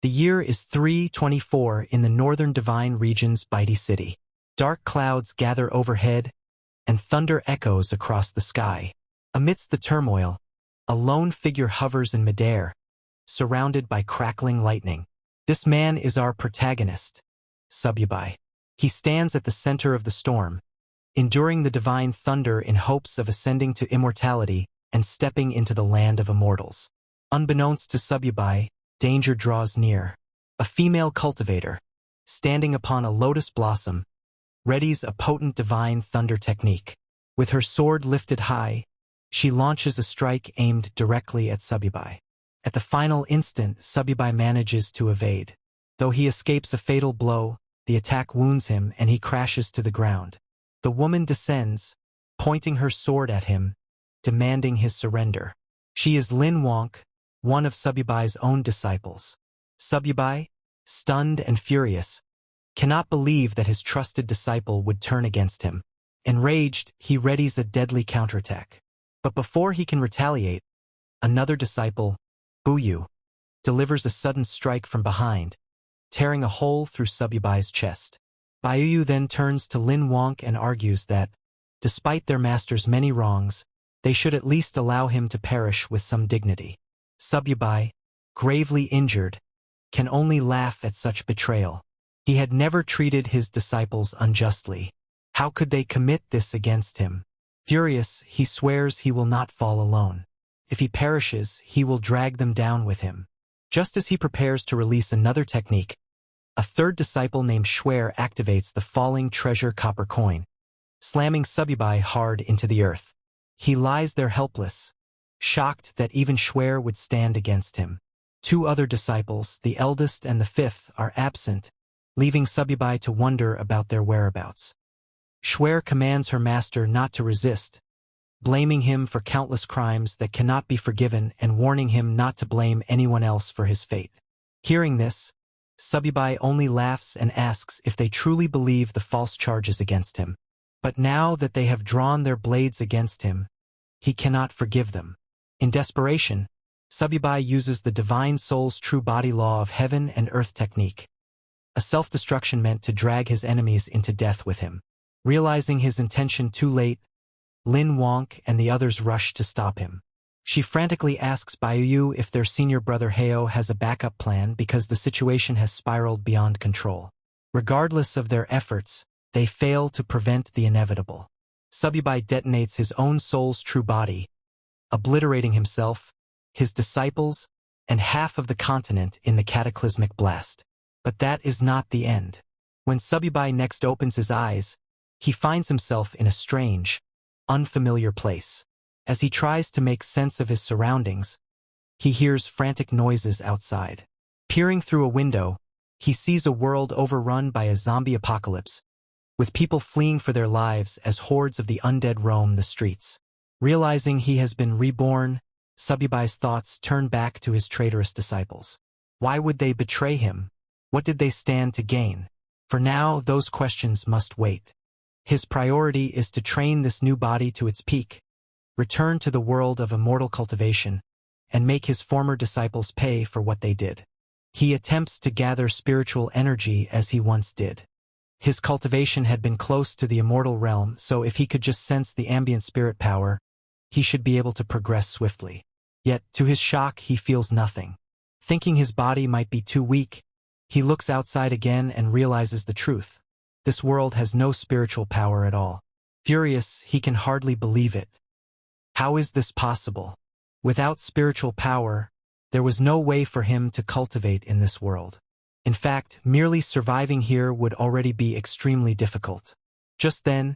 The year is 324 in the northern divine region's Bitey City. Dark clouds gather overhead, and thunder echoes across the sky. Amidst the turmoil, a lone figure hovers in midair, surrounded by crackling lightning. This man is our protagonist, Sububi. He stands at the center of the storm, enduring the divine thunder in hopes of ascending to immortality and stepping into the land of immortals. Unbeknownst to Sububi, danger draws near. A female cultivator, standing upon a lotus blossom, readies a potent divine thunder technique. With her sword lifted high, she launches a strike aimed directly at Sububi. At the final instant, Sububi manages to evade. Though he escapes a fatal blow, the attack wounds him and he crashes to the ground. The woman descends, pointing her sword at him, demanding his surrender. She is Lin Wonk, one of Sububi's own disciples. Sububi, stunned and furious, cannot believe that his trusted disciple would turn against him. Enraged, he readies a deadly counterattack. But before he can retaliate, another disciple, Buyu, delivers a sudden strike from behind, tearing a hole through Sububi's chest. Buyu then turns to Lin Wonk and argues that, despite their master's many wrongs, they should at least allow him to perish with some dignity. Sububi, gravely injured, can only laugh at such betrayal. He had never treated his disciples unjustly. How could they commit this against him? Furious, he swears he will not fall alone. If he perishes, he will drag them down with him. Just as he prepares to release another technique, a third disciple named Schwer activates the falling treasure copper coin, slamming Sububi hard into the earth. He lies there helpless, shocked that even Schwer would stand against him. Two other disciples, the eldest and the fifth, are absent, leaving Sububi to wonder about their whereabouts. Schwer commands her master not to resist, blaming him for countless crimes that cannot be forgiven and warning him not to blame anyone else for his fate. Hearing this, Sububi only laughs and asks if they truly believe the false charges against him. But now that they have drawn their blades against him, he cannot forgive them. In desperation, Sububi uses the divine soul's true body law of heaven and earth technique, a self-destruction meant to drag his enemies into death with him. Realizing his intention too late, Lin Wonk and the others rush to stop him. She frantically asks Buyu if their senior brother Heo has a backup plan because the situation has spiraled beyond control. Regardless of their efforts, they fail to prevent the inevitable. Sububi detonates his own soul's true body, obliterating himself, his disciples, and half of the continent in the cataclysmic blast. But that is not the end. When Sububi next opens his eyes, he finds himself in a strange, unfamiliar place. As he tries to make sense of his surroundings, he hears frantic noises outside. Peering through a window, he sees a world overrun by a zombie apocalypse, with people fleeing for their lives as hordes of the undead roam the streets. Realizing he has been reborn, Sububi's thoughts turn back to his traitorous disciples. Why would they betray him? What did they stand to gain? For now, those questions must wait. His priority is to train this new body to its peak, return to the world of immortal cultivation, and make his former disciples pay for what they did. He attempts to gather spiritual energy as he once did. His cultivation had been close to the immortal realm, so if he could just sense the ambient spirit power, he should be able to progress swiftly. Yet, to his shock, he feels nothing. Thinking his body might be too weak, he looks outside again and realizes the truth. This world has no spiritual power at all. Furious, he can hardly believe it. How is this possible? Without spiritual power, there was no way for him to cultivate in this world. In fact, merely surviving here would already be extremely difficult. Just then,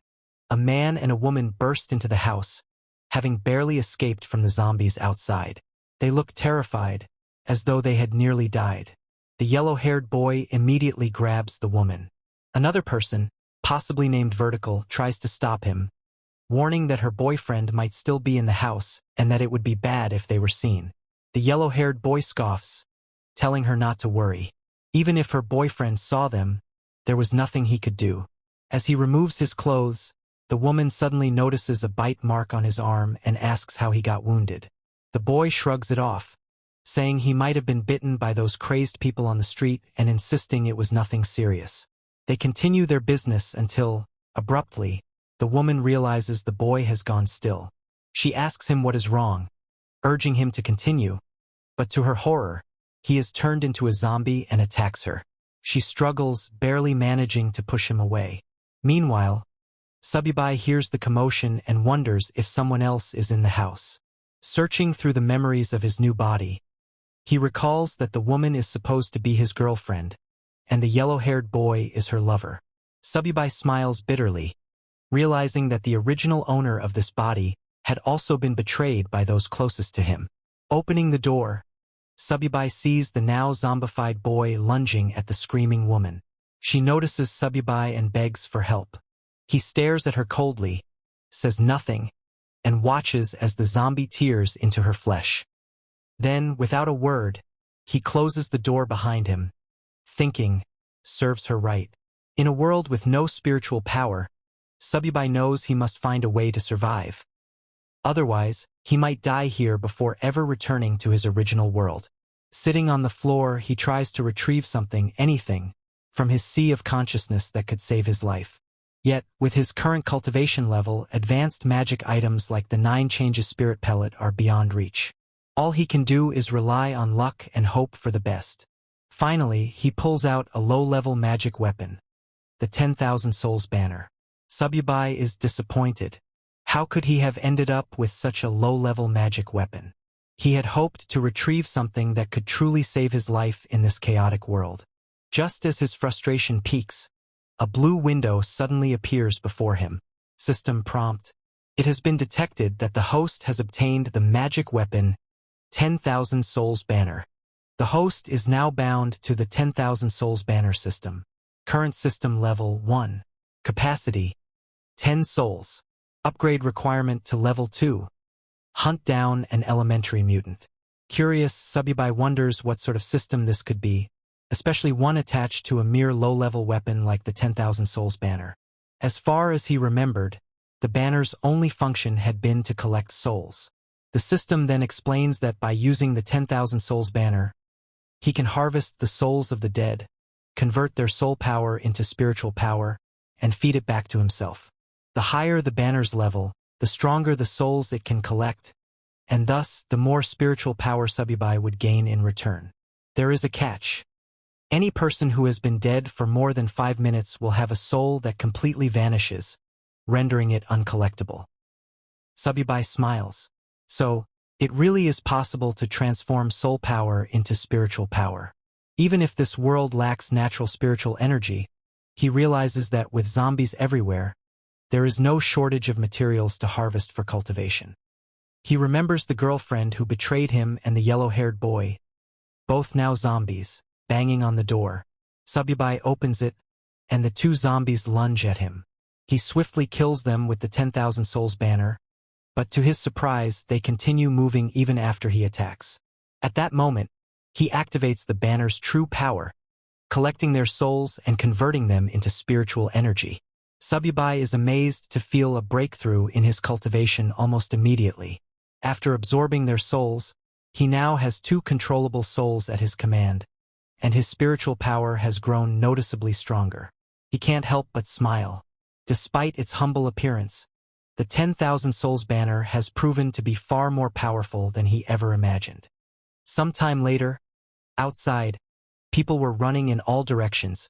a man and a woman burst into the house, having barely escaped from the zombies outside. They looked terrified, as though they had nearly died. The yellow-haired boy immediately grabs the woman. Another person, possibly named Vertical, tries to stop him, warning that her boyfriend might still be in the house and that it would be bad if they were seen. The yellow-haired boy scoffs, telling her not to worry. Even if her boyfriend saw them, there was nothing he could do. As he removes his clothes, the woman suddenly notices a bite mark on his arm and asks how he got wounded. The boy shrugs it off, saying he might have been bitten by those crazed people on the street and insisting it was nothing serious. They continue their business until, abruptly, the woman realizes the boy has gone still. She asks him what is wrong, urging him to continue, but to her horror, he is turned into a zombie and attacks her. She struggles, barely managing to push him away. Meanwhile, Sububi hears the commotion and wonders if someone else is in the house. Searching through the memories of his new body, he recalls that the woman is supposed to be his girlfriend, and the yellow-haired boy is her lover. Sububi smiles bitterly, realizing that the original owner of this body had also been betrayed by those closest to him. Opening the door, Sububi sees the now zombified boy lunging at the screaming woman. She notices Sububi and begs for help. He stares at her coldly, says nothing, and watches as the zombie tears into her flesh. Then, without a word, he closes the door behind him, thinking, serves her right. In a world with no spiritual power, Sububi knows he must find a way to survive. Otherwise, he might die here before ever returning to his original world. Sitting on the floor, he tries to retrieve something, anything, from his sea of consciousness that could save his life. Yet, with his current cultivation level, advanced magic items like the 9 Changes Spirit Pellet are beyond reach. All he can do is rely on luck and hope for the best. Finally, he pulls out a low-level magic weapon, the 10,000 Souls banner. Sububi is disappointed. How could he have ended up with such a low-level magic weapon? He had hoped to retrieve something that could truly save his life in this chaotic world. Just as his frustration peaks, a blue window suddenly appears before him. System prompt. It has been detected that the host has obtained the magic weapon 10,000 Souls banner. The host is now bound to the 10,000 Souls banner system. Current system level 1. Capacity 10 souls. Upgrade requirement to level 2. Hunt down an elementary mutant. Curious, Sububi wonders what sort of system this could be, especially one attached to a mere low-level weapon like the 10,000 Souls banner. As far as he remembered, the banner's only function had been to collect souls. The system then explains that by using the 10,000 Souls banner, he can harvest the souls of the dead, convert their soul power into spiritual power, and feed it back to himself. The higher the banner's level, the stronger the souls it can collect, and thus the more spiritual power Sububi would gain in return. There is a catch. Any person who has been dead for more than 5 minutes will have a soul that completely vanishes, rendering it uncollectible. Sububi smiles. So, it really is possible to transform soul power into spiritual power. Even if this world lacks natural spiritual energy, he realizes that with zombies everywhere, there is no shortage of materials to harvest for cultivation. He remembers the girlfriend who betrayed him and the yellow-haired boy, both now zombies, banging on the door. Sububi opens it, and the 2 zombies lunge at him. He swiftly kills them with the 10,000 Souls banner, but to his surprise, they continue moving even after he attacks. At that moment, he activates the banner's true power, collecting their souls and converting them into spiritual energy. Sububi is amazed to feel a breakthrough in his cultivation almost immediately. After absorbing their souls, he now has 2 controllable souls at his command, and his spiritual power has grown noticeably stronger. He can't help but smile. Despite its humble appearance, the 10,000 Souls banner has proven to be far more powerful than he ever imagined. Sometime later, outside, people were running in all directions,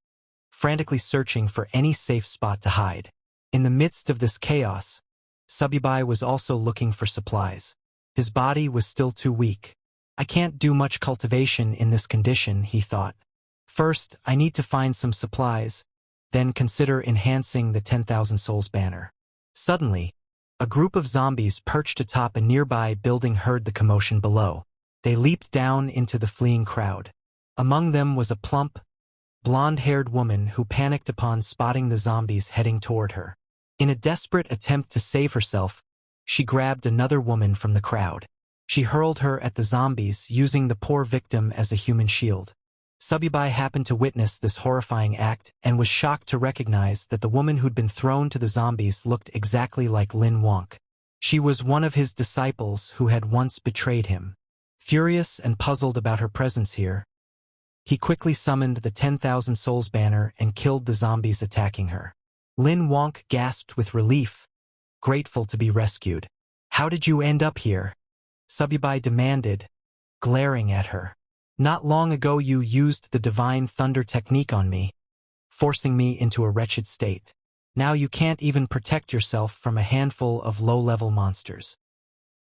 frantically searching for any safe spot to hide. In the midst of this chaos, Sububi was also looking for supplies. His body was still too weak. I can't do much cultivation in this condition, he thought. First, I need to find some supplies, then consider enhancing the 10,000 Souls banner. Suddenly, a group of zombies perched atop a nearby building heard the commotion below. They leaped down into the fleeing crowd. Among them was a plump, blonde-haired woman who panicked upon spotting the zombies heading toward her. In a desperate attempt to save herself, she grabbed another woman from the crowd. She hurled her at the zombies, using the poor victim as a human shield. Sububi happened to witness this horrifying act and was shocked to recognize that the woman who'd been thrown to the zombies looked exactly like Lin Wonk. She was one of his disciples who had once betrayed him. Furious and puzzled about her presence here, he quickly summoned the 10,000 Souls banner and killed the zombies attacking her. Lin Wonk gasped with relief, grateful to be rescued. "How did you end up here?" Sububi demanded, glaring at her. "Not long ago you used the divine thunder technique on me, forcing me into a wretched state. Now you can't even protect yourself from a handful of low-level monsters."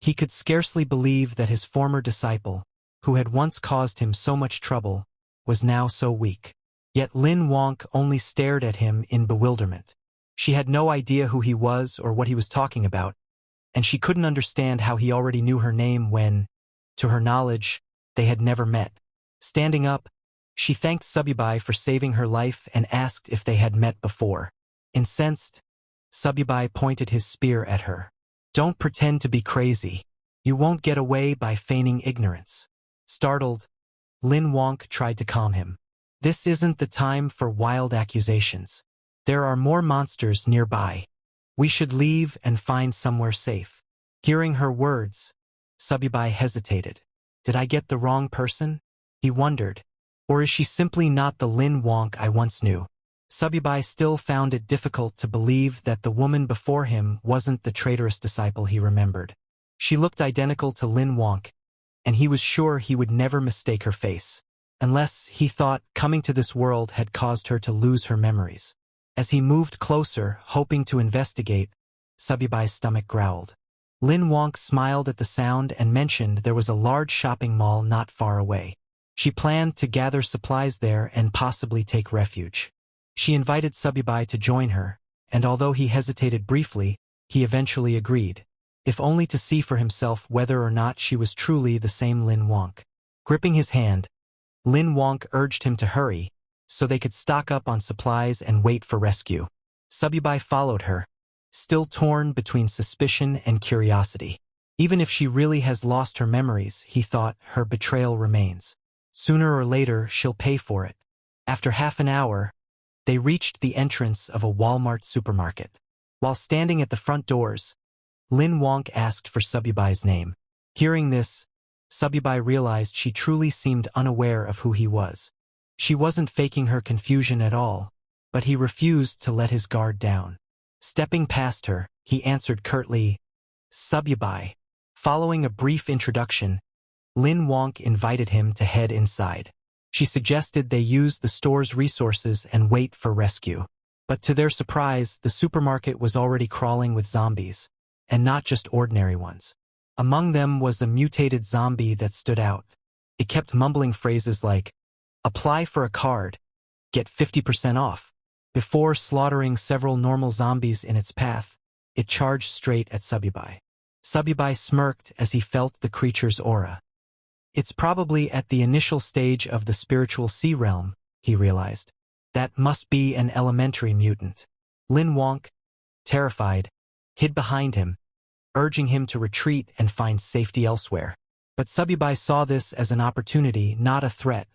He could scarcely believe that his former disciple, who had once caused him so much trouble, was now so weak. Yet Lin Wonk only stared at him in bewilderment. She had no idea who he was or what he was talking about, and she couldn't understand how he already knew her name when, to her knowledge, they had never met. Standing up, she thanked Sububi for saving her life and asked if they had met before. Incensed, Sububi pointed his spear at her. "Don't pretend to be crazy. You won't get away by feigning ignorance." Startled, Lin Wonk tried to calm him. "This isn't the time for wild accusations. There are more monsters nearby. We should leave and find somewhere safe." Hearing her words, Sububi hesitated. "Did I get the wrong person?" he wondered. "Or is she simply not the Lin Wonk I once knew?" Sububi still found it difficult to believe that the woman before him wasn't the traitorous disciple he remembered. She looked identical to Lin Wonk, and he was sure he would never mistake her face. Unless, he thought, coming to this world had caused her to lose her memories. As he moved closer, hoping to investigate, Sububi's stomach growled. Lin Wonk smiled at the sound and mentioned there was a large shopping mall not far away. She planned to gather supplies there and possibly take refuge. She invited Sububi to join her, and although he hesitated briefly, he eventually agreed, if only to see for himself whether or not she was truly the same Lin Wonk. Gripping his hand, Lin Wonk urged him to hurry, so they could stock up on supplies and wait for rescue. Sububi followed her, still torn between suspicion and curiosity. Even if she really has lost her memories, he thought, her betrayal remains. Sooner or later, she'll pay for it. After half an hour, they reached the entrance of a Walmart supermarket. While standing at the front doors, Lin Wonk asked for Sububi's name. Hearing this, Sububi realized she truly seemed unaware of who he was. She wasn't faking her confusion at all, but he refused to let his guard down. Stepping past her, he answered curtly, "Sububi." Following a brief introduction, Lin Wonk invited him to head inside. She suggested they use the store's resources and wait for rescue. But to their surprise, the supermarket was already crawling with zombies, and not just ordinary ones. Among them was a mutated zombie that stood out. It kept mumbling phrases like, "Apply for a card, get 50% off." Before slaughtering several normal zombies in its path, it charged straight at Sububi. Sububi smirked as he felt the creature's aura. It's probably at the initial stage of the spiritual sea realm, he realized. That must be an elementary mutant. Lin Wonk, terrified, hid behind him, urging him to retreat and find safety elsewhere. But Sububi saw this as an opportunity, not a threat.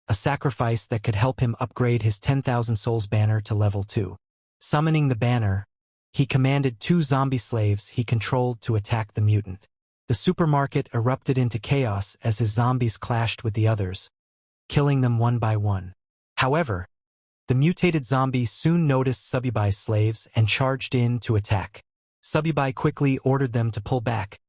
A sacrifice that could help him upgrade his 10,000 Souls banner to level 2. Summoning the banner, he commanded 2 zombie slaves he controlled to attack the mutant. The supermarket erupted into chaos as his zombies clashed with the others, killing them one by one. However, the mutated zombies soon noticed Sububi's slaves and charged in to attack. Sububi quickly ordered them to pull back,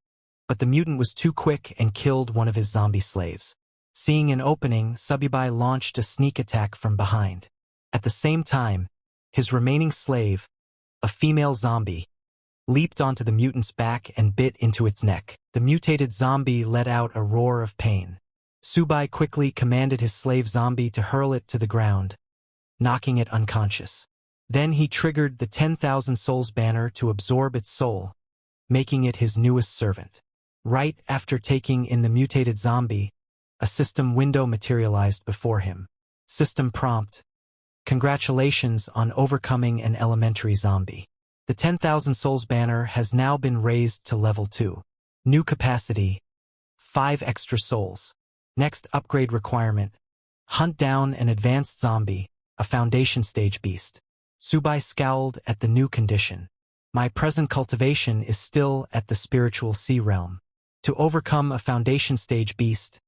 but the mutant was too quick and killed one of his zombie slaves. Seeing an opening, Sububi launched a sneak attack from behind. At the same time, his remaining slave, a female zombie, leaped onto the mutant's back and bit into its neck. The mutated zombie let out a roar of pain. Sububi quickly commanded his slave zombie to hurl it to the ground, knocking it unconscious. Then he triggered the 10,000 Souls banner to absorb its soul, making it his newest servant. Right after taking in the mutated zombie, a system window materialized before him. System prompt: "Congratulations on overcoming an elementary zombie. The 10,000 Souls banner has now been raised to level 2. New capacity: 5 extra souls. Next upgrade requirement: hunt down an advanced zombie, a foundation stage beast." Sububi scowled at the new condition. "My present cultivation is still at the spiritual sea realm. To overcome a foundation stage beast,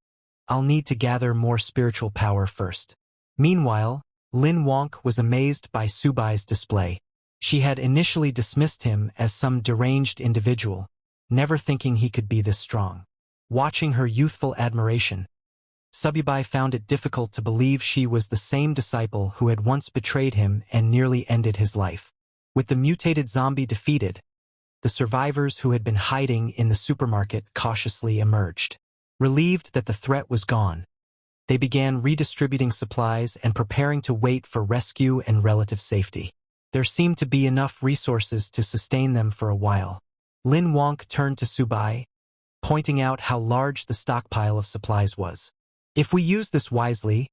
I'll need to gather more spiritual power first. Meanwhile, Lin Wonk was amazed by Subui's display. She had initially dismissed him as some deranged individual, never thinking he could be this strong. Watching her youthful admiration, Sububi found it difficult to believe she was the same disciple who had once betrayed him and nearly ended his life. With the mutated zombie defeated, the survivors who had been hiding in the supermarket cautiously emerged. Relieved that the threat was gone, they began redistributing supplies and preparing to wait for rescue and relative safety. There seemed to be enough resources to sustain them for a while. Lin Wonk turned to Sububi, pointing out how large the stockpile of supplies was. If we use this wisely,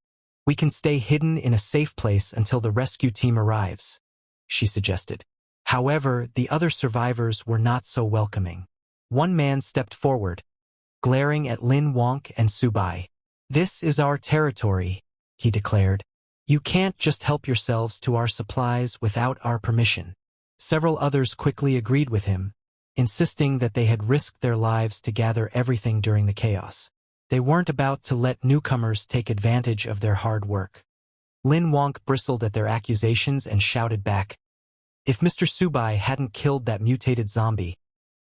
we can stay hidden in a safe place until the rescue team arrives, she suggested. However, the other survivors were not so welcoming. One man stepped forward, glaring at Lin Wonk and Sububi. "This is our territory," he declared. "You can't just help yourselves to our supplies without our permission." Several others quickly agreed with him, insisting that they had risked their lives to gather everything during the chaos. They weren't about to let newcomers take advantage of their hard work. Lin Wonk bristled at their accusations and shouted back, "If Mr. Sububi hadn't killed that mutated zombie,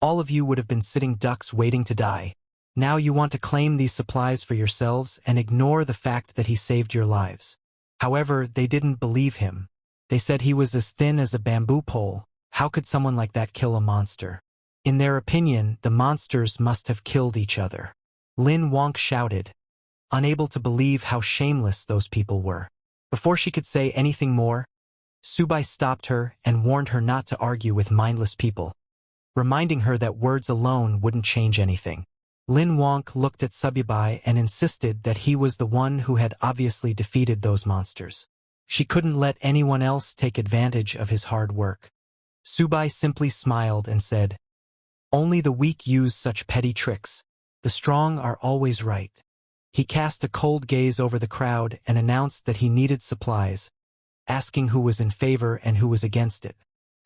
all of you would have been sitting ducks waiting to die. Now you want to claim these supplies for yourselves and ignore the fact that he saved your lives." However, they didn't believe him. They said he was as thin as a bamboo pole. How could someone like that kill a monster? In their opinion, the monsters must have killed each other. Lin Wonk shouted, unable to believe how shameless those people were. Before she could say anything more, Sububi stopped her and warned her not to argue with mindless people, reminding her that words alone wouldn't change anything. Lin Wonk looked at Sububi and insisted that he was the one who had obviously defeated those monsters. She couldn't let anyone else take advantage of his hard work. Sububi simply smiled and said, "Only the weak use such petty tricks. The strong are always right." He cast a cold gaze over the crowd and announced that he needed supplies, asking who was in favor and who was against it.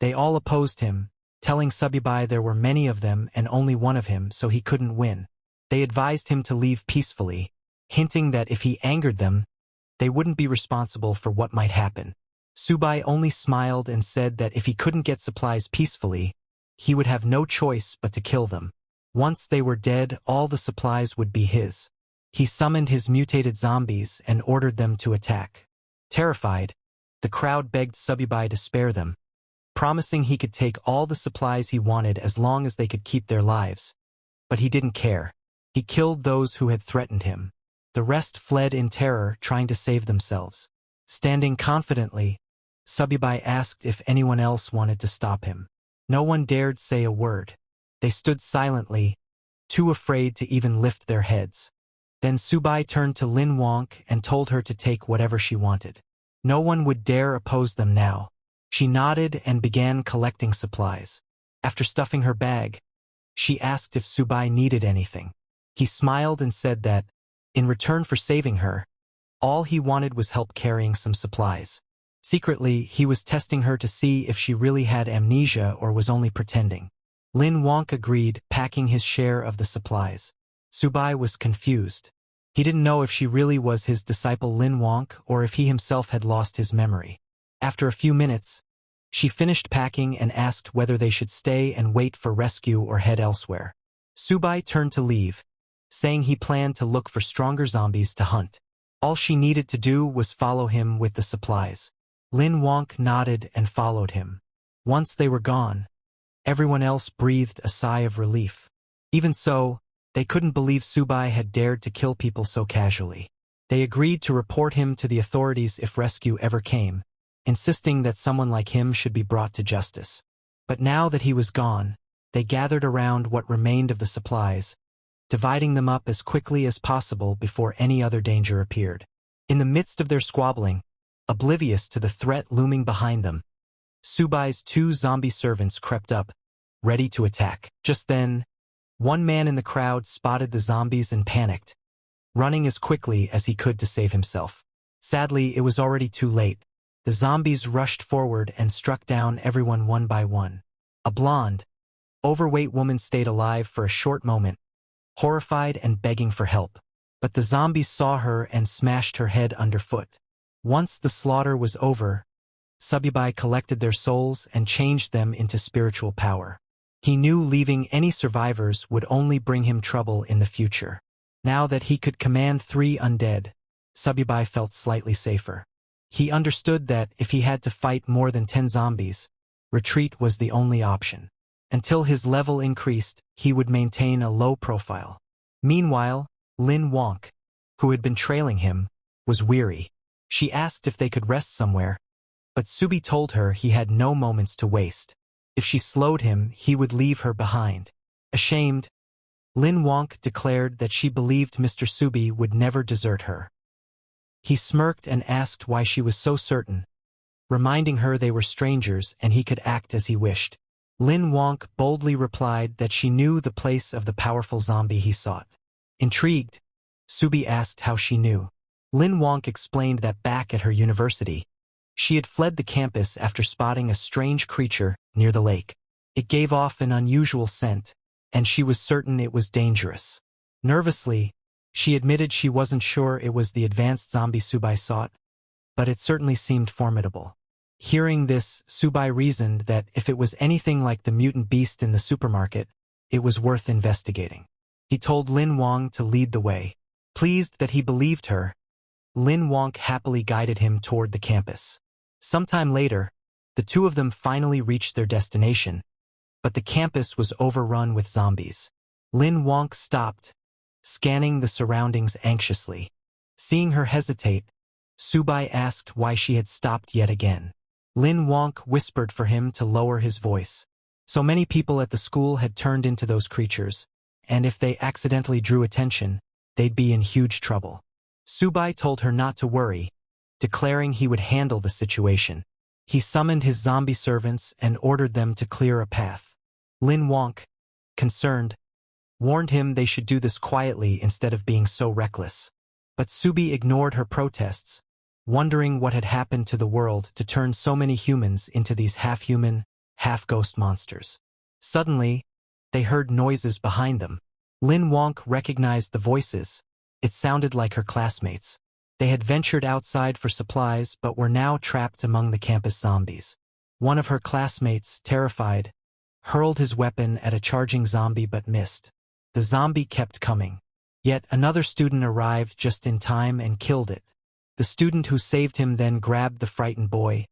They all opposed him, telling Sububi there were many of them and only one of him, so he couldn't win. They advised him to leave peacefully, hinting that if he angered them, they wouldn't be responsible for what might happen. Sububi only smiled and said that if he couldn't get supplies peacefully, he would have no choice but to kill them. Once they were dead, all the supplies would be his. He summoned his mutated zombies and ordered them to attack. Terrified, the crowd begged Sububi to spare them, promising he could take all the supplies he wanted as long as they could keep their lives. But he didn't care. He killed those who had threatened him. The rest fled in terror, trying to save themselves. Standing confidently, Sububi asked if anyone else wanted to stop him. No one dared say a word. They stood silently, too afraid to even lift their heads. Then Sububi turned to Lin Wonk and told her to take whatever she wanted. No one would dare oppose them now. She nodded and began collecting supplies. After stuffing her bag, she asked if Sububi needed anything. He smiled and said that, in return for saving her, all he wanted was help carrying some supplies. Secretly, he was testing her to see if she really had amnesia or was only pretending. Lin Wonk agreed, packing his share of the supplies. Sububi was confused. He didn't know if she really was his disciple Lin Wonk or if he himself had lost his memory. After a few minutes, she finished packing and asked whether they should stay and wait for rescue or head elsewhere. Sububi turned to leave, saying he planned to look for stronger zombies to hunt. All she needed to do was follow him with the supplies. Lin Wonk nodded and followed him. Once they were gone, everyone else breathed a sigh of relief. Even so, they couldn't believe Sububi had dared to kill people so casually. They agreed to report him to the authorities if rescue ever came, insisting that someone like him should be brought to justice. But now that he was gone, they gathered around what remained of the supplies, dividing them up as quickly as possible before any other danger appeared. In the midst of their squabbling, oblivious to the threat looming behind them, Sububi's 2 zombie servants crept up, ready to attack. Just then, one man in the crowd spotted the zombies and panicked, running as quickly as he could to save himself. Sadly, it was already too late. The zombies rushed forward and struck down everyone one by one. A blonde, overweight woman stayed alive for a short moment, horrified and begging for help. But the zombies saw her and smashed her head underfoot. Once the slaughter was over, Sububi collected their souls and changed them into spiritual power. He knew leaving any survivors would only bring him trouble in the future. Now that he could command 3 undead, Sububi felt slightly safer. He understood that if he had to fight more than 10 zombies, retreat was the only option. Until his level increased, he would maintain a low profile. Meanwhile, Lin Wonk, who had been trailing him, was weary. She asked if they could rest somewhere, but Subi told her he had no moments to waste. If she slowed him, he would leave her behind. Ashamed, Lin Wonk declared that she believed Mr. Subi would never desert her. He smirked and asked why she was so certain, reminding her they were strangers and he could act as he wished. Lin Wonk boldly replied that she knew the place of the powerful zombie he sought. Intrigued, Subi asked how she knew. Lin Wonk explained that back at her university, she had fled the campus after spotting a strange creature near the lake. It gave off an unusual scent, and she was certain it was dangerous. Nervously, she admitted she wasn't sure it was the advanced zombie Subi sought, but it certainly seemed formidable. Hearing this, Subi reasoned that if it was anything like the mutant beast in the supermarket, it was worth investigating. He told Lin Wonk to lead the way. Pleased that he believed her, Lin Wonk happily guided him toward the campus. Sometime later, the two of them finally reached their destination, but the campus was overrun with zombies. Lin Wonk stopped, scanning the surroundings anxiously. Seeing her hesitate, Subi asked why she had stopped yet again. Lin Wonk whispered for him to lower his voice. So many people at the school had turned into those creatures, and if they accidentally drew attention, they'd be in huge trouble. Subi told her not to worry, declaring he would handle the situation. He summoned his zombie servants and ordered them to clear a path. Lin Wonk, concerned, warned him they should do this quietly instead of being so reckless. But Subi ignored her protests, wondering what had happened to the world to turn so many humans into these half-human, half-ghost monsters. Suddenly, they heard noises behind them. Lin Wonk recognized the voices. It sounded like her classmates. They had ventured outside for supplies but were now trapped among the campus zombies. One of her classmates, terrified, hurled his weapon at a charging zombie but missed. The zombie kept coming. Yet another student arrived just in time and killed it. The student who saved him then grabbed the frightened boy,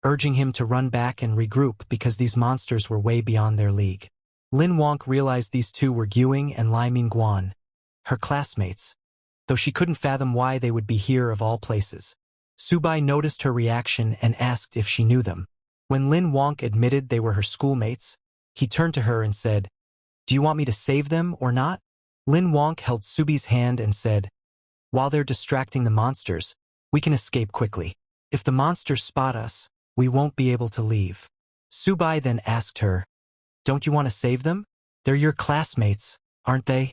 urging him to run back and regroup because these monsters were way beyond their league. Lin Wonk realized these two were Gyuing and Lai Mingguan, her classmates, though she couldn't fathom why they would be here of all places. Subi noticed her reaction and asked if she knew them. When Lin Wonk admitted they were her schoolmates, he turned to her and said, "Do you want me to save them or not?" Lin Wonk held Subi's hand and said, "While they're distracting the monsters, we can escape quickly. If the monsters spot us, we won't be able to leave." Subi then asked her, "Don't you want to save them? They're your classmates, aren't they?"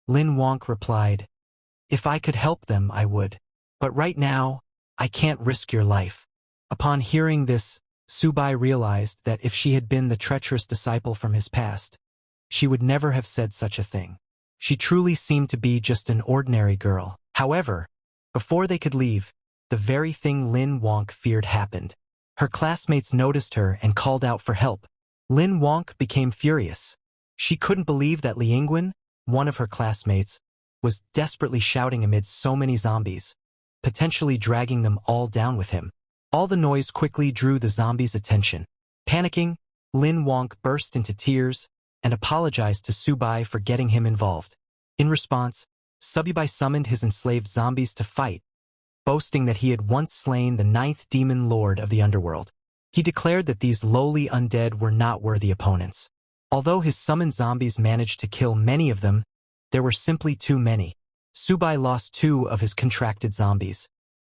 Lin Wonk replied, "If I could help them, I would. But right now, I can't risk your life." Upon hearing this, Subi realized that if she had been the treacherous disciple from his past, she would never have said such a thing. She truly seemed to be just an ordinary girl. However, before they could leave, the very thing Lin Wonk feared happened. Her classmates noticed her and called out for help. Lin Wonk became furious. She couldn't believe that Liangwen, one of her classmates, was desperately shouting amid so many zombies, potentially dragging them all down with him. All the noise quickly drew the zombies' attention. Panicking, Lin Wonk burst into tears and apologized to Subi for getting him involved. In response, Sububi summoned his enslaved zombies to fight, boasting that he had once slain the 9th demon lord of the underworld. He declared that these lowly undead were not worthy opponents. Although his summoned zombies managed to kill many of them, there were simply too many. Subi lost 2 of his contracted zombies,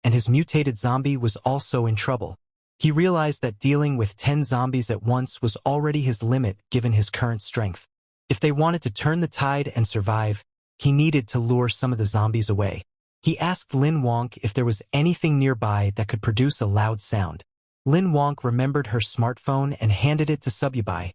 and his mutated zombie was also in trouble. He realized that dealing with 10 zombies at once was already his limit given his current strength. If they wanted to turn the tide and survive, he needed to lure some of the zombies away. He asked Lin Wonk if there was anything nearby that could produce a loud sound. Lin Wonk remembered her smartphone and handed it to Sububi,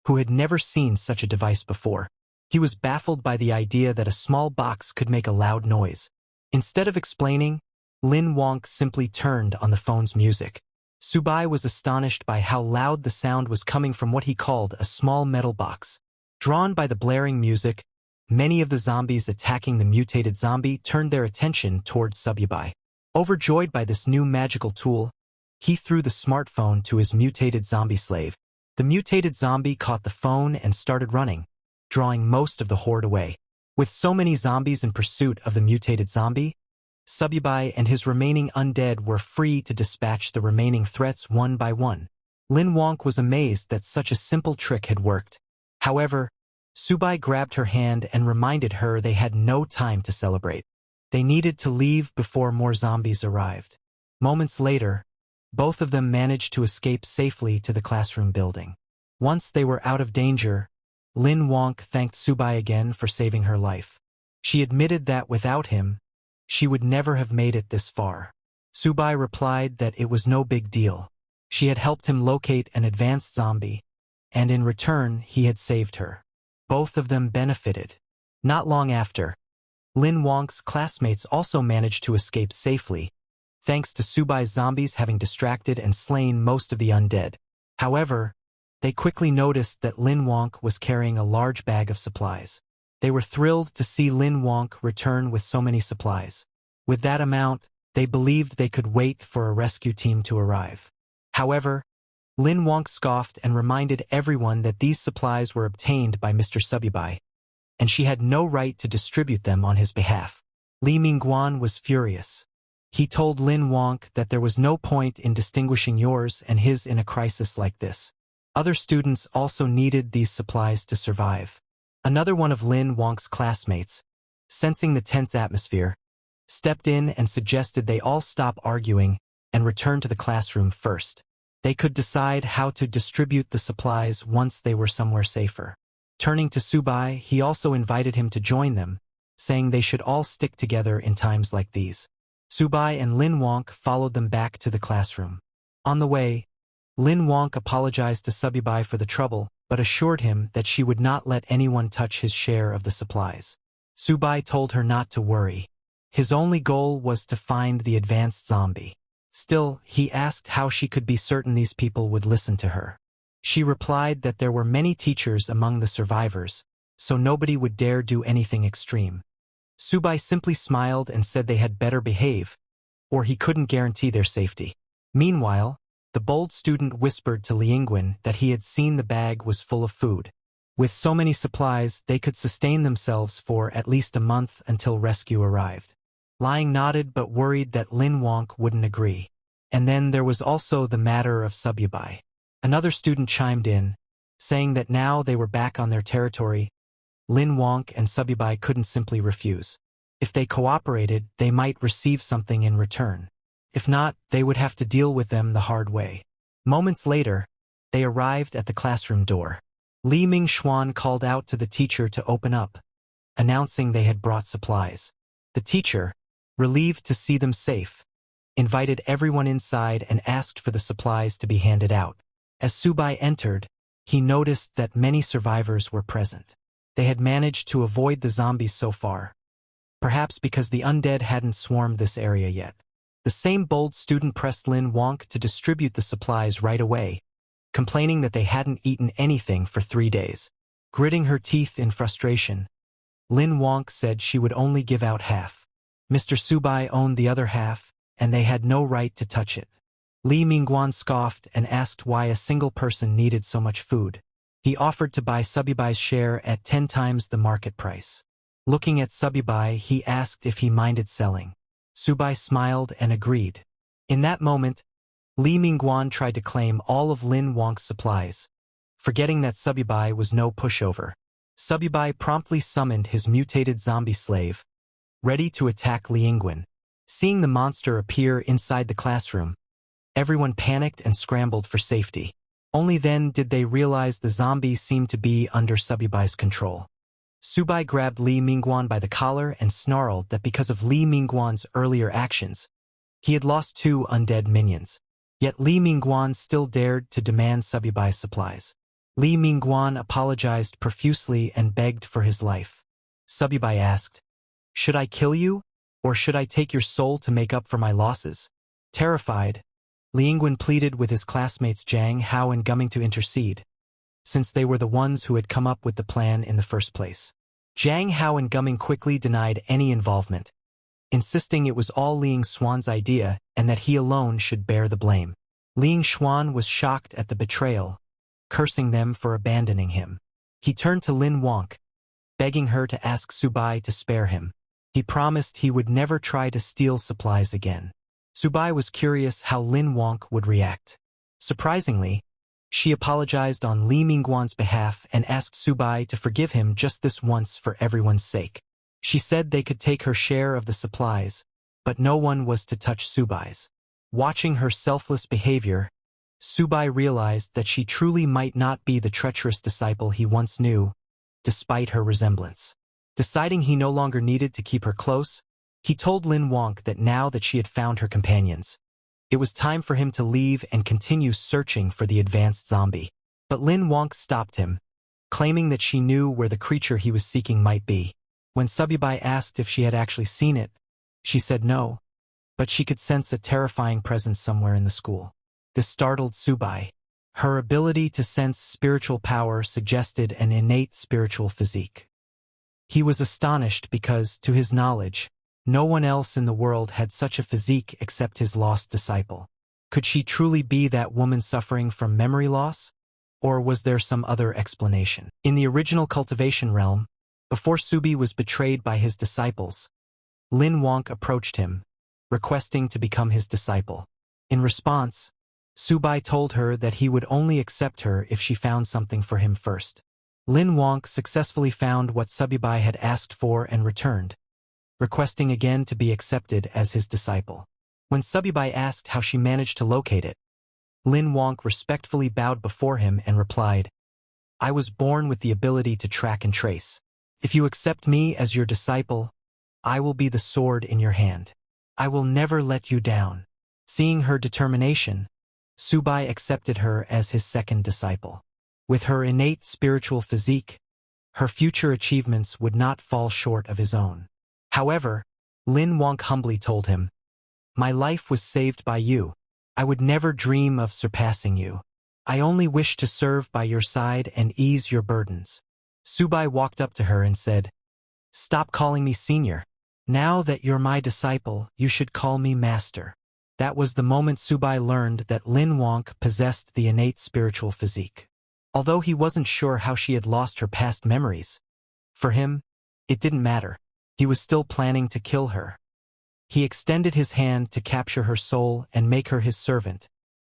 who had never seen such a device before. He was baffled by the idea that a small box could make a loud noise. Instead of explaining, Lin Wonk simply turned on the phone's music. Sububi was astonished by how loud the sound was coming from what he called a small metal box. Drawn by the blaring music, many of the zombies attacking the mutated zombie turned their attention towards Sububi. Overjoyed by this new magical tool, he threw the smartphone to his mutated zombie slave. The mutated zombie caught the phone and started running, drawing most of the horde away. With so many zombies in pursuit of the mutated zombie, Sububi and his remaining undead were free to dispatch the remaining threats one by one. Lin Wonk was amazed that such a simple trick had worked. However, Sububi grabbed her hand and reminded her they had no time to celebrate. They needed to leave before more zombies arrived. Moments later, both of them managed to escape safely to the classroom building. Once they were out of danger, Lin Wonk thanked Sububi again for saving her life. She admitted that without him, she would never have made it this far. Sububi replied that it was no big deal. She had helped him locate an advanced zombie, and in return he had saved her. Both of them benefited. Not long after, Lin Wonk's classmates also managed to escape safely, thanks to Sububi's zombies having distracted and slain most of the undead. However, they quickly noticed that Lin Wonk was carrying a large bag of supplies. They were thrilled to see Lin Wonk return with so many supplies. With that amount, they believed they could wait for a rescue team to arrive. However, Lin Wonk scoffed and reminded everyone that these supplies were obtained by Mr. Sububi, and she had no right to distribute them on his behalf. Li Mingguan was furious. He told Lin Wonk that there was no point in distinguishing yours and his in a crisis like this. Other students also needed these supplies to survive. Another one of Lin Wonk's classmates, sensing the tense atmosphere, stepped in and suggested they all stop arguing and return to the classroom first. They could decide how to distribute the supplies once they were somewhere safer. Turning to Sububi, he also invited him to join them, saying they should all stick together in times like these. Sububi and Lin Wonk followed them back to the classroom. On the way, Lin Wonk apologized to Sububi for the trouble, but assured him that she would not let anyone touch his share of the supplies. Sububi told her not to worry. His only goal was to find the advanced zombie. Still, he asked how she could be certain these people would listen to her. She replied that there were many teachers among the survivors, so nobody would dare do anything extreme. Sububi simply smiled and said they had better behave, or he couldn't guarantee their safety. Meanwhile, the bold student whispered to Liangwen that he had seen the bag was full of food. With so many supplies, they could sustain themselves for at least a month until rescue arrived. Liang nodded but worried that Lin Wonk wouldn't agree. And then there was also the matter of Sububi. Another student chimed in, saying that now they were back on their territory, Lin Wonk and Sububi couldn't simply refuse. If they cooperated, they might receive something in return. If not, they would have to deal with them the hard way. Moments later, they arrived at the classroom door. Li Mingxuan called out to the teacher to open up, announcing they had brought supplies. The teacher, relieved to see them safe, invited everyone inside and asked for the supplies to be handed out. As Sububi entered, he noticed that many survivors were present. They had managed to avoid the zombies so far, perhaps because the undead hadn't swarmed this area yet. The same bold student pressed Lin Wonk to distribute the supplies right away, complaining that they hadn't eaten anything for 3 days. Gritting her teeth in frustration, Lin Wonk said she would only give out half. Mr. Sububi owned the other half, and they had no right to touch it. Li Mingguan scoffed and asked why a single person needed so much food. He offered to buy Sububi's share at 10 times the market price. Looking at Sububi, he asked if he minded selling. Sububi smiled and agreed. In that moment, Li Mingguan tried to claim all of Lin Wonk's supplies, forgetting that Sububi was no pushover. Sububi promptly summoned his mutated zombie slave, ready to attack Liangwen. Seeing the monster appear inside the classroom, everyone panicked and scrambled for safety. Only then did they realize the zombie seemed to be under Sububi's control. Sububi grabbed Li Mingguan by the collar and snarled that because of Li Mingguan's earlier actions, he had lost 2 undead minions. Yet Li Mingguan still dared to demand Sububi's supplies. Li Mingguan apologized profusely and begged for his life. Sububi asked, "Should I kill you, or should I take your soul to make up for my losses?" Terrified, Li Yingguan pleaded with his classmates Zhang Hao and Gumming to intercede, since they were the ones who had come up with the plan in the first place. Zhang Hao and Gumming quickly denied any involvement, insisting it was all Ling Xuan's idea and that he alone should bear the blame. Ling Xuan was shocked at the betrayal, cursing them for abandoning him. He turned to Lin Wonk, begging her to ask Subai to spare him. He promised he would never try to steal supplies again. Subai was curious how Lin Wonk would react. Surprisingly, she apologized on Li Mingguan's behalf and asked Subai to forgive him just this once for everyone's sake. She said they could take her share of the supplies, but no one was to touch Subai's. Watching her selfless behavior, Subai realized that she truly might not be the treacherous disciple he once knew, despite her resemblance. Deciding he no longer needed to keep her close, he told Lin Wonk that now that she had found her companions, it was time for him to leave and continue searching for the advanced zombie. But Lin Wonk stopped him, claiming that she knew where the creature he was seeking might be. When Sububi asked if she had actually seen it, she said no, but she could sense a terrifying presence somewhere in the school. This startled Subai. Her ability to sense spiritual power suggested an innate spiritual physique. He was astonished because, to his knowledge, no one else in the world had such a physique except his lost disciple. Could she truly be that woman suffering from memory loss? Or was there some other explanation? In the original Cultivation realm, before Subi was betrayed by his disciples, Lin Wonk approached him, requesting to become his disciple. In response, Subai told her that he would only accept her if she found something for him first. Lin Wonk successfully found what Sububi had asked for and returned, requesting again to be accepted as his disciple. When Sububi asked how she managed to locate it, Lin Wonk respectfully bowed before him and replied, "I was born with the ability to track and trace. If you accept me as your disciple, I will be the sword in your hand. I will never let you down." Seeing her determination, Subai accepted her as his second disciple. With her innate spiritual physique, her future achievements would not fall short of his own. However, Lin Wonk humbly told him, "My life was saved by you. I would never dream of surpassing you. I only wish to serve by your side and ease your burdens." Subai walked up to her and said, "Stop calling me senior. Now that you're my disciple, you should call me master." That was the moment Subai learned that Lin Wonk possessed the innate spiritual physique. Although he wasn't sure how she had lost her past memories, for him, it didn't matter. He was still planning to kill her. He extended his hand to capture her soul and make her his servant,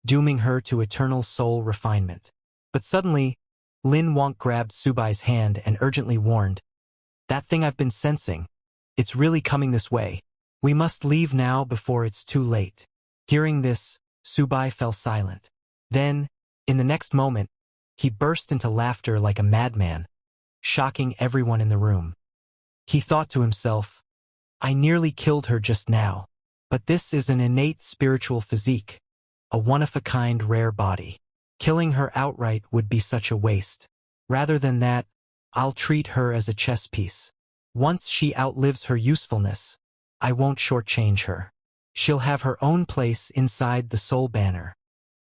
dooming her to eternal soul refinement. But suddenly, Lin Wonk grabbed Subai's hand and urgently warned, "That thing I've been sensing, it's really coming this way. We must leave now before it's too late." Hearing this, Subai fell silent. Then, in the next moment, he burst into laughter like a madman, shocking everyone in the room. He thought to himself, "I nearly killed her just now, but this is an innate spiritual physique, a one-of-a-kind rare body. Killing her outright would be such a waste. Rather than that, I'll treat her as a chess piece. Once she outlives her usefulness, I won't shortchange her. She'll have her own place inside the soul banner."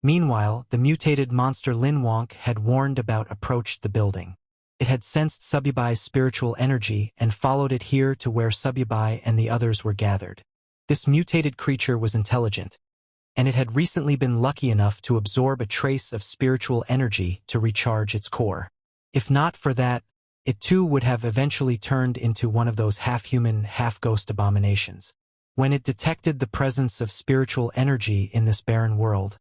Meanwhile, the mutated monster Lin Wonk had warned about approached the building. It had sensed Sububai's spiritual energy and followed it here to where Sububi and the others were gathered. This mutated creature was intelligent, and it had recently been lucky enough to absorb a trace of spiritual energy to recharge its core. If not for that, it too would have eventually turned into one of those half-human, half-ghost abominations. When it detected the presence of spiritual energy in this barren world,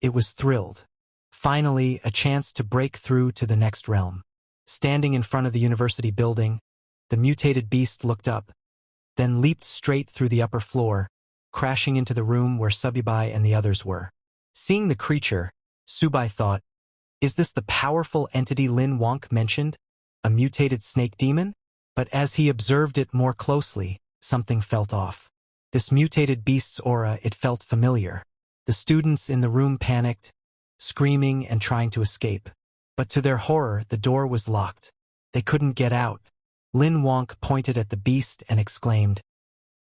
it was thrilled. Finally, a chance to break through to the next realm. Standing in front of the university building, the mutated beast looked up, then leaped straight through the upper floor, crashing into the room where Sububi and the others were. Seeing the creature, Subai thought, "Is this the powerful entity Lin Wonk mentioned? A mutated snake demon?" But as he observed it more closely, something felt off. This mutated beast's aura, it felt familiar. The students in the room panicked, screaming and trying to escape. But to their horror, the door was locked. They couldn't get out. Lin Wonk pointed at the beast and exclaimed,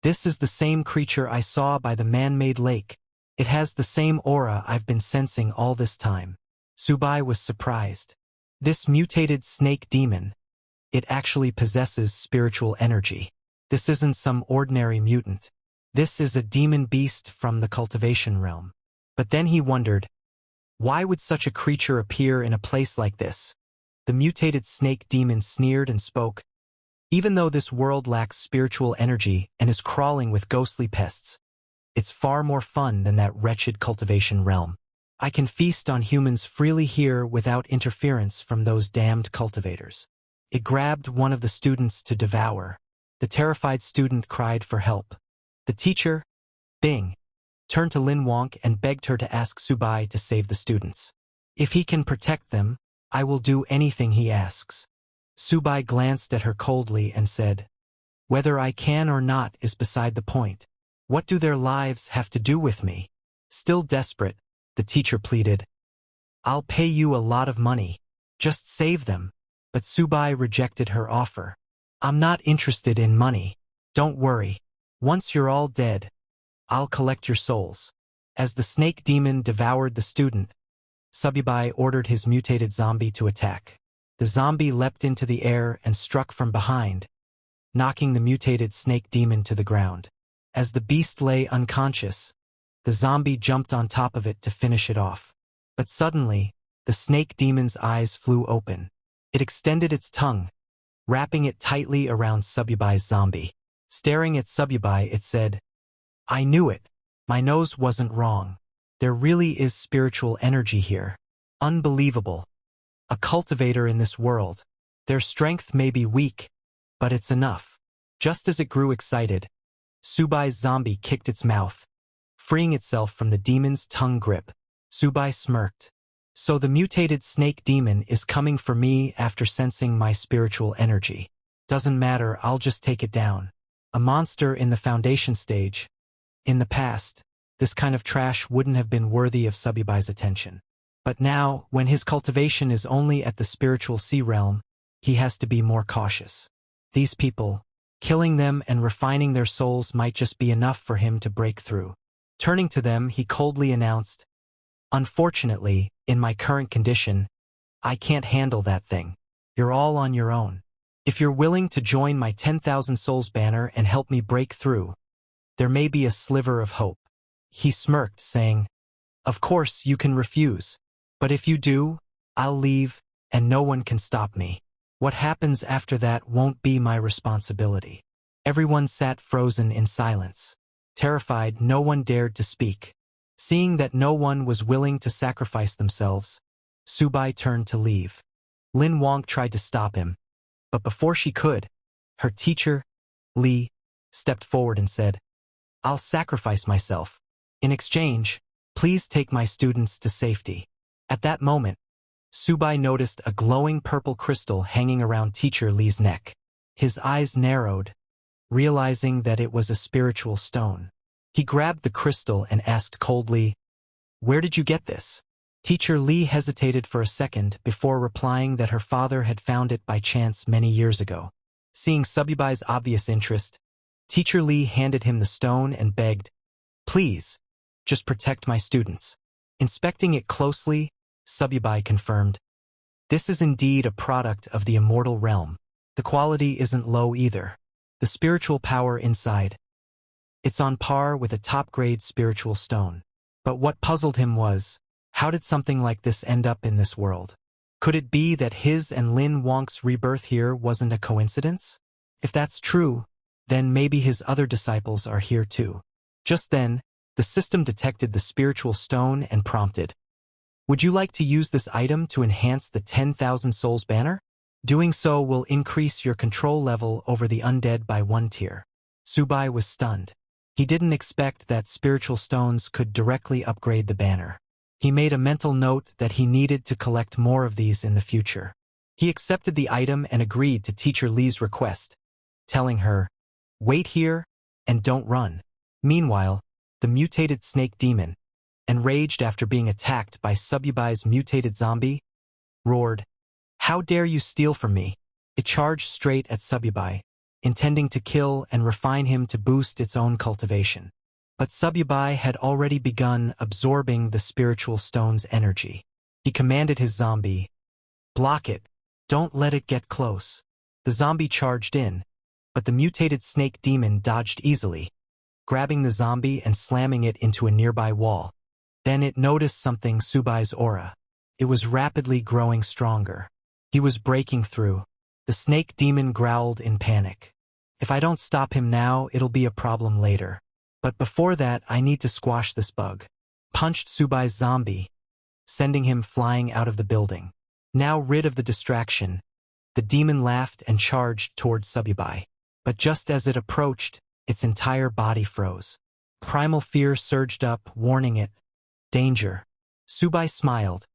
"This is the same creature I saw by the man-made lake. It has the same aura I've been sensing all this time." Sububi was surprised. This mutated snake demon, it actually possesses spiritual energy. This isn't some ordinary mutant. This is a demon beast from the cultivation realm. But then he wondered, why would such a creature appear in a place like this? The mutated snake demon sneered and spoke, "Even though this world lacks spiritual energy and is crawling with ghostly pests, it's far more fun than that wretched cultivation realm. I can feast on humans freely here without interference from those damned cultivators." It grabbed one of the students to devour. The terrified student cried for help. The teacher, Bing, turned to Lin Wonk and begged her to ask Sububi to save the students. "If he can protect them, I will do anything he asks." Sububi glanced at her coldly and said, "Whether I can or not is beside the point. What do their lives have to do with me?" Still desperate, the teacher pleaded, "I'll pay you a lot of money. Just save them." But Sububi rejected her offer. "I'm not interested in money. Don't worry. Once you're all dead, I'll collect your souls." As the snake demon devoured the student, Sububi ordered his mutated zombie to attack. The zombie leapt into the air and struck from behind, knocking the mutated snake demon to the ground. As the beast lay unconscious, the zombie jumped on top of it to finish it off. But suddenly, the snake demon's eyes flew open. It extended its tongue, wrapping it tightly around Sububi's zombie. Staring at Sububi, it said, "I knew it. My nose wasn't wrong. There really is spiritual energy here. Unbelievable. A cultivator in this world. Their strength may be weak, but it's enough." Just as it grew excited, Sububi's zombie kicked its mouth, freeing itself from the demon's tongue grip. Sububi smirked. "So the mutated snake demon is coming for me after sensing my spiritual energy. Doesn't matter, I'll just take it down. A monster in the foundation stage. In the past, this kind of trash wouldn't have been worthy of Sububi's attention. But now, when his cultivation is only at the spiritual sea realm, he has to be more cautious. These people, killing them and refining their souls might just be enough for him to break through." Turning to them, he coldly announced, "Unfortunately, in my current condition, I can't handle that thing. You're all on your own. If you're willing to join my 10,000 souls banner and help me break through, there may be a sliver of hope." He smirked, saying, "Of course you can refuse. But if you do, I'll leave, and no one can stop me. What happens after that won't be my responsibility." Everyone sat frozen in silence. Terrified, no one dared to speak. Seeing that no one was willing to sacrifice themselves, Sububi turned to leave. Lin Wonk tried to stop him, but before she could, her teacher, Li, stepped forward and said, "I'll sacrifice myself. In exchange, please take my students to safety." At that moment, Sububi noticed a glowing purple crystal hanging around teacher Li's neck. His eyes narrowed, realizing that it was a spiritual stone. He grabbed the crystal and asked coldly, "Where did you get this?" Teacher Li hesitated for a second before replying that her father had found it by chance many years ago. Seeing Sububi's obvious interest, Teacher Li handed him the stone and begged, "Please, just protect my students." Inspecting it closely, Sububi confirmed, "This is indeed a product of the immortal realm. The quality isn't low either. The spiritual power inside, it's on par with a top-grade spiritual stone." But what puzzled him was, how did something like this end up in this world? Could it be that his and Lin Wonk's rebirth here wasn't a coincidence? If that's true, then maybe his other disciples are here too. Just then, the system detected the spiritual stone and prompted, "Would you like to use this item to enhance the 10,000 souls banner? Doing so will increase your control level over the undead by 1 tier." Sububi was stunned. He didn't expect that spiritual stones could directly upgrade the banner. He made a mental note that he needed to collect more of these in the future. He accepted the item and agreed to Teacher Li's request, telling her, "Wait here and don't run." Meanwhile, the mutated snake demon, enraged after being attacked by Sububi's mutated zombie, roared, "How dare you steal from me?" It charged straight at Sububi, intending to kill and refine him to boost its own cultivation. But Sububi had already begun absorbing the spiritual stone's energy. He commanded his zombie, "Block it. Don't let it get close." The zombie charged in, but the mutated snake demon dodged easily, grabbing the zombie and slamming it into a nearby wall. Then it noticed something: Subui's aura. It was rapidly growing stronger. He was breaking through. The snake demon growled in panic. "If I don't stop him now, it'll be a problem later. But before that, I need to squash this bug." Punched Subui's zombie, sending him flying out of the building. Now rid of the distraction, the demon laughed and charged towards Sububi. But just as it approached, its entire body froze. Primal fear surged up, warning it, "Danger." Sububi smiled,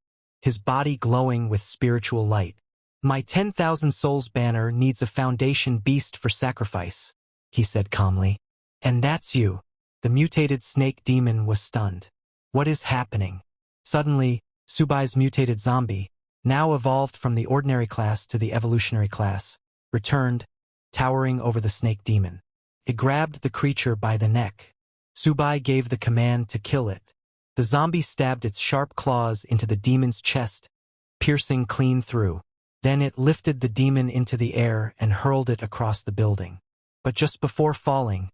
his body glowing with spiritual light. "My 10,000 souls banner needs a foundation beast for sacrifice," he said calmly. "And that's you." The mutated snake demon was stunned. What is happening? Suddenly, Subui's mutated zombie, now evolved from the ordinary class to the evolutionary class, returned, towering over the snake demon. It grabbed the creature by the neck. Sububi gave the command to kill it. The zombie stabbed its sharp claws into the demon's chest, piercing clean through. Then it lifted the demon into the air and hurled it across the building. But just before falling,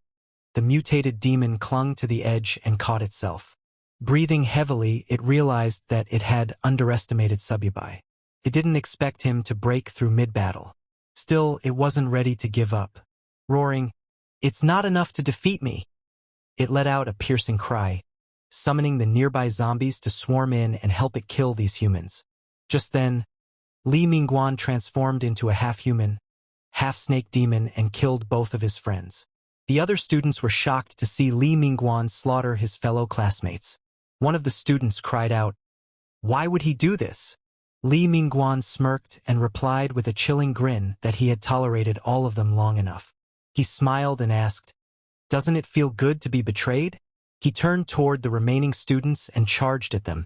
the mutated demon clung to the edge and caught itself. Breathing heavily, it realized that it had underestimated Sububi. It didn't expect him to break through mid-battle. Still, it wasn't ready to give up. Roaring, "It's not enough to defeat me!" It let out a piercing cry, summoning the nearby zombies to swarm in and help it kill these humans. Just then, Li Mingguan transformed into a half-human, half-snake demon and killed both of his friends. The other students were shocked to see Li Mingguan slaughter his fellow classmates. One of the students cried out, "Why would he do this?" Li Mingguan smirked and replied with a chilling grin that he had tolerated all of them long enough. He smiled and asked, "Doesn't it feel good to be betrayed?" He turned toward the remaining students and charged at them,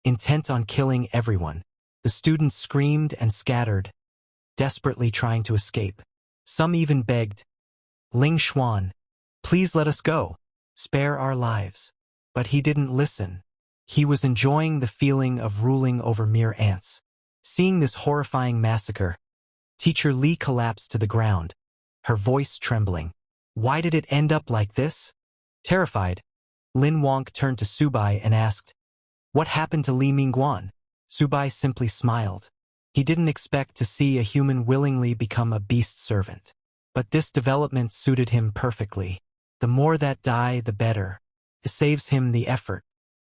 intent on killing everyone. The students screamed and scattered, desperately trying to escape. Some even begged, "Ling Xuan, please let us go. Spare our lives." But he didn't listen. He was enjoying the feeling of ruling over mere ants. Seeing this horrifying massacre, Teacher Li collapsed to the ground, her voice trembling. "Why did it end up like this?" Terrified, Lin Wonk turned to Sububi and asked, "What happened to Li Mingguan?" Sububi simply smiled. He didn't expect to see a human willingly become a beast servant. But this development suited him perfectly. The more that die, the better. It saves him the effort.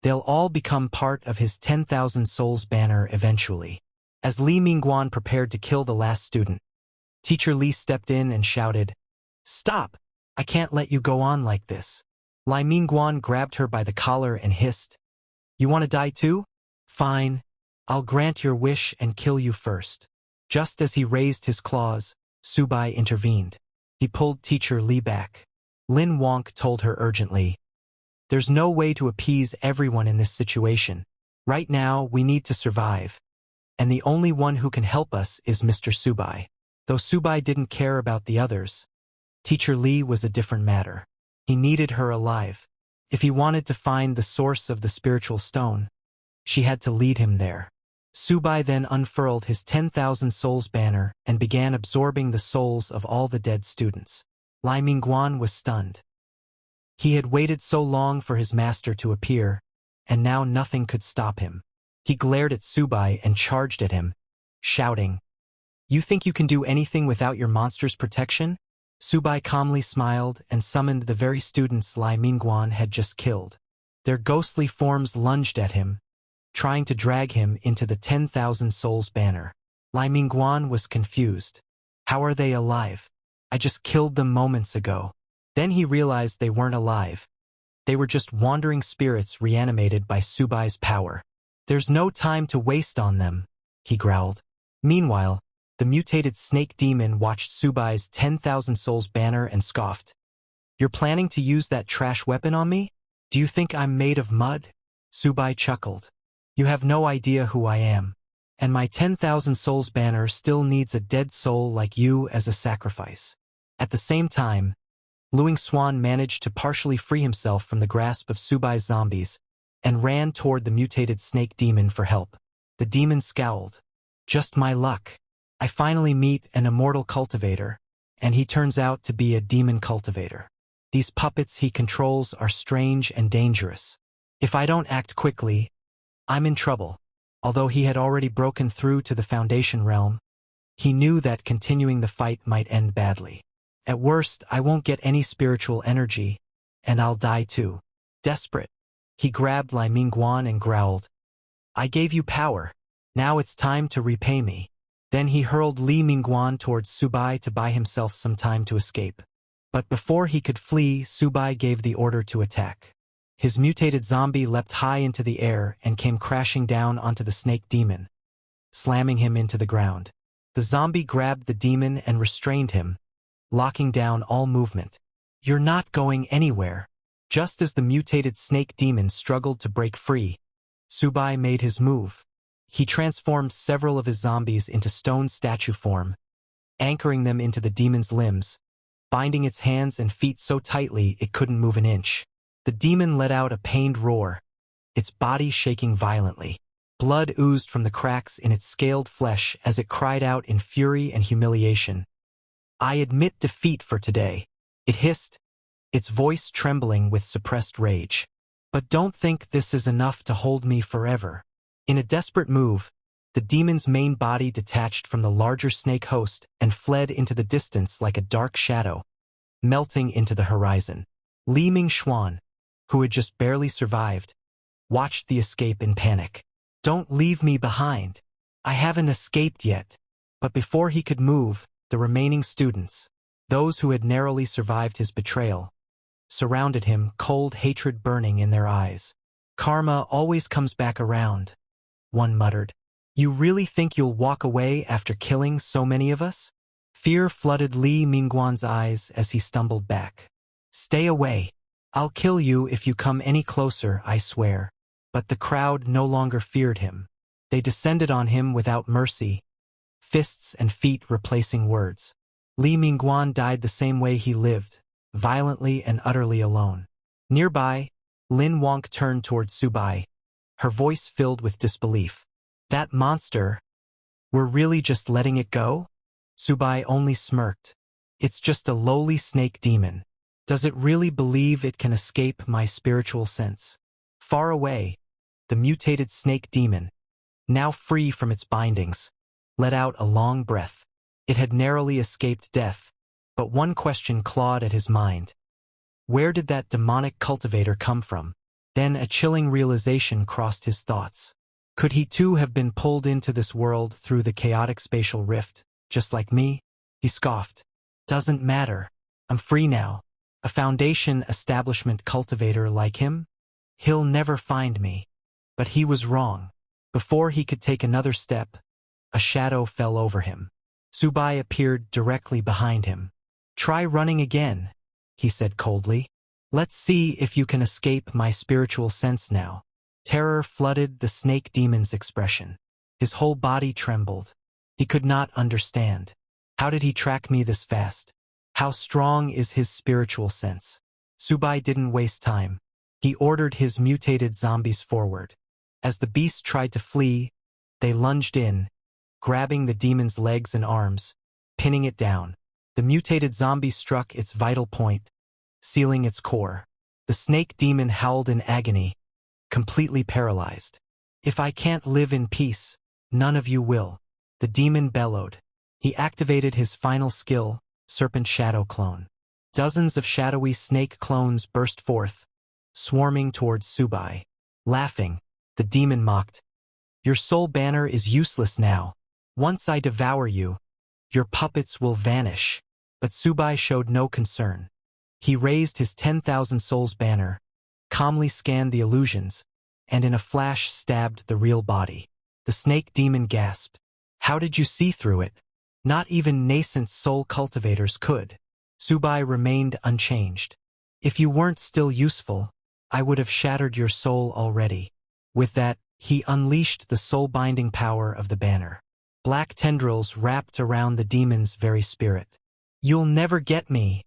They'll all become part of his 10,000 souls banner eventually. As Li Mingguan prepared to kill the last student, Teacher Li stepped in and shouted, "Stop! I can't let you go on like this." Li Mingguan grabbed her by the collar and hissed, "You want to die too? Fine. I'll grant your wish and kill you first." Just as he raised his claws, Sububi intervened. He pulled Teacher Li back. Lin Wonk told her urgently, "There's no way to appease everyone in this situation. Right now, we need to survive. And the only one who can help us is Mr. Sububi." Though Sububi didn't care about the others, Teacher Li was a different matter. He needed her alive. If he wanted to find the source of the spiritual stone, she had to lead him there. Sububi then unfurled his 10,000 souls banner and began absorbing the souls of all the dead students. Li Mingguan was stunned. He had waited so long for his master to appear, and now nothing could stop him. He glared at Sububi and charged at him, shouting, "You think you can do anything without your monster's protection?" Sububi calmly smiled and summoned the very students Li Mingguan had just killed. Their ghostly forms lunged at him, trying to drag him into the 10,000 souls banner. Li Mingguan was confused. "How are they alive? I just killed them moments ago." Then he realized they weren't alive. They were just wandering spirits reanimated by Subui's power. "There's no time to waste on them," he growled. Meanwhile, the mutated snake demon watched Subui's 10,000 souls banner and scoffed. "You're planning to use that trash weapon on me? Do you think I'm made of mud?" Sububi chuckled. "You have no idea who I am. And my 10,000 souls banner still needs a dead soul like you as a sacrifice. At the same time, Luing Swan managed to partially free himself from the grasp of Subui's zombies and ran toward the mutated snake demon for help. The demon scowled. Just my luck. I finally meet an immortal cultivator, and he turns out to be a demon cultivator. These puppets he controls are strange and dangerous. If I don't act quickly, I'm in trouble. Although he had already broken through to the Foundation realm, he knew that continuing the fight might end badly. At worst, I won't get any spiritual energy, and I'll die too. Desperate, he grabbed Lai Mingguan and growled, I gave you power. Now it's time to repay me. Then he hurled Li Mingguan towards Sububi to buy himself some time to escape. But before he could flee, Sububi gave the order to attack. His mutated zombie leapt high into the air and came crashing down onto the snake demon, slamming him into the ground. The zombie grabbed the demon and restrained him, locking down all movement. You're not going anywhere. Just as the mutated snake demon struggled to break free, Sububi made his move. He transformed several of his zombies into stone statue form, anchoring them into the demon's limbs, binding its hands and feet so tightly it couldn't move an inch. The demon let out a pained roar, its body shaking violently. Blood oozed from the cracks in its scaled flesh as it cried out in fury and humiliation. I admit defeat for today, it hissed, its voice trembling with suppressed rage. But don't think this is enough to hold me forever. In a desperate move, the demon's main body detached from the larger snake host and fled into the distance like a dark shadow, melting into the horizon. Li Mingxuan, who had just barely survived, watched the escape in panic. Don't leave me behind. I haven't escaped yet. But before he could move, the remaining students, those who had narrowly survived his betrayal, surrounded him, cold hatred burning in their eyes. Karma always comes back around, one muttered. You really think you'll walk away after killing so many of us? Fear flooded Li Mingguan's eyes as he stumbled back. Stay away. I'll kill you if you come any closer, I swear. But the crowd no longer feared him. They descended on him without mercy, fists and feet replacing words. Li Mingguan died the same way he lived, violently and utterly alone. Nearby, Lin Wonk turned towards Sububi, her voice filled with disbelief. That monster, we're really just letting it go? Sububi only smirked. It's just a lowly snake demon. Does it really believe it can escape my spiritual sense? Far away, the mutated snake demon, now free from its bindings, let out a long breath. It had narrowly escaped death, but one question clawed at his mind. Where did that demonic cultivator come from? Then a chilling realization crossed his thoughts. Could he too have been pulled into this world through the chaotic spatial rift, just like me? He scoffed. Doesn't matter. I'm free now. A Foundation establishment cultivator like him? He'll never find me. But he was wrong. Before he could take another step, a shadow fell over him. Sububi appeared directly behind him. Try running again, he said coldly. Let's see if you can escape my spiritual sense now. Terror flooded the snake demon's expression. His whole body trembled. He could not understand. How did he track me this fast? How strong is his spiritual sense? Sububi didn't waste time. He ordered his mutated zombies forward. As the beast tried to flee, they lunged in, grabbing the demon's legs and arms, pinning it down. The mutated zombie struck its vital point, sealing its core. The snake demon howled in agony, completely paralyzed. If I can't live in peace, none of you will. The demon bellowed. He activated his final skill, Serpent Shadow Clone. Dozens of shadowy snake clones burst forth, swarming towards Sububi. Laughing, the demon mocked. Your soul banner is useless now. Once I devour you, your puppets will vanish. But Sububi showed no concern. He raised his 10,000 souls banner, calmly scanned the illusions, and in a flash stabbed the real body. The snake demon gasped. How did you see through it? Not even nascent soul cultivators could. Sububi remained unchanged. If you weren't still useful, I would have shattered your soul already. With that, He unleashed the soul-binding power of the banner. Black tendrils wrapped around the demon's very spirit. "You'll never get me,"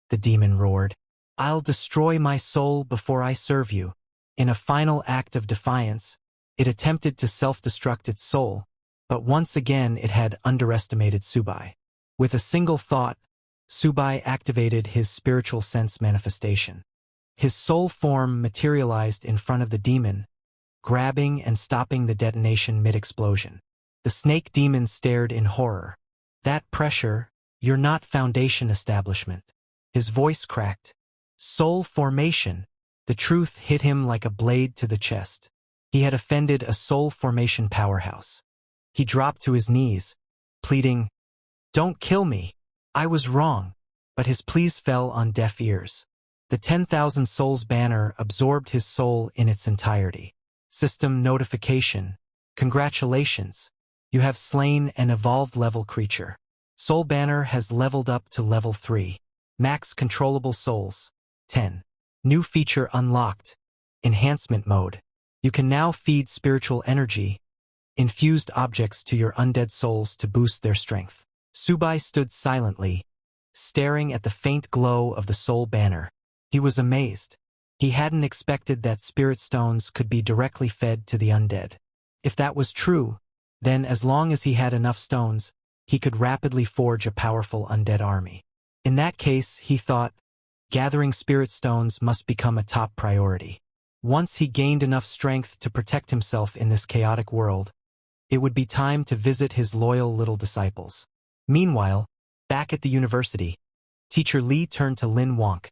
the demon roared. "I'll destroy my soul before I serve you." In a final act of defiance, it attempted to self-destruct its soul, but once again it had underestimated Sububi. With a single thought, Sububi activated his spiritual sense manifestation. His soul form materialized in front of the demon, grabbing and stopping the detonation mid-explosion. The snake demon stared in horror. "That pressure, you're not Foundation establishment." His voice cracked. "Soul formation." The truth hit him like a blade to the chest. He had offended a soul formation powerhouse. He dropped to his knees, pleading, "Don't kill me. I was wrong." But his pleas fell on deaf ears. The 10,000 Souls banner absorbed his soul in its entirety. System notification. "Congratulations. You have slain an evolved level creature. Soul banner has leveled up to level 3. Max controllable souls. 10. New feature unlocked. Enhancement mode. You can now feed spiritual energy, infused objects to your undead souls to boost their strength." Sububi stood silently, staring at the faint glow of the soul banner. He was amazed. He hadn't expected that spirit stones could be directly fed to the undead. If that was true, then as long as he had enough stones, he could rapidly forge a powerful undead army. In that case, he thought, gathering spirit stones must become a top priority. Once he gained enough strength to protect himself in this chaotic world, it would be time to visit his loyal little disciples. Meanwhile, back at the university, Teacher Lee turned to Lin Wonk,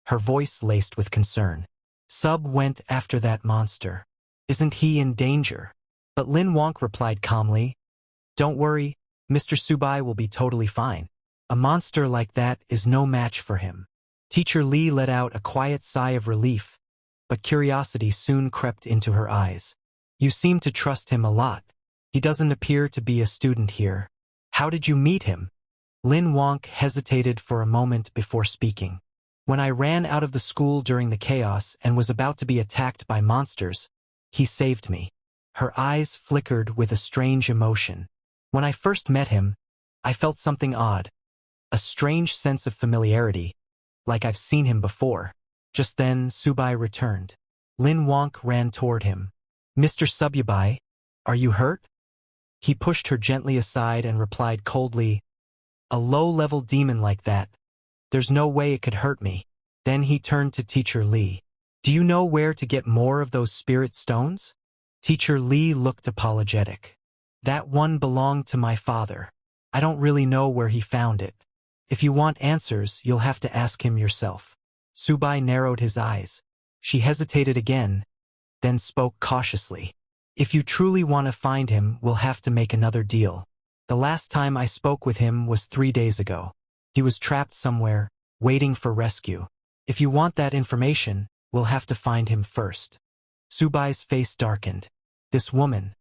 her voice laced with concern. "Sub went after that monster. Isn't he in danger?" But Lin Wonk replied calmly, "Don't worry, Mr. Sububi will be totally fine. A monster like that is no match for him." Teacher Lee let out a quiet sigh of relief, but curiosity soon crept into her eyes. "You seem to trust him a lot. He doesn't appear to be a student here. How did you meet him?" Lin Wonk hesitated for a moment before speaking. "When I ran out of the school during the chaos and was about to be attacked by monsters, he saved me." Her eyes flickered with a strange emotion. "When I first met him, I felt something odd. A strange sense of familiarity, like I've seen him before." Just then, Sububi returned. Lin Wonk ran toward him. "Mr. Sububi, are you hurt?" He pushed her gently aside and replied coldly, "A low-level demon like that. There's no way it could hurt me." Then he turned to Teacher Lee. "Do you know where to get more of those spirit stones?" Teacher Lee looked apologetic. "That one belonged to my father. I don't really know where he found it. If you want answers, you'll have to ask him yourself." Sububi narrowed his eyes. She hesitated again, then spoke cautiously. "If you truly want to find him, we'll have to make another deal. The last time I spoke with him was 3 days ago. He was trapped somewhere, waiting for rescue. If you want that information, we'll have to find him first." Sububi's face darkened. "This woman,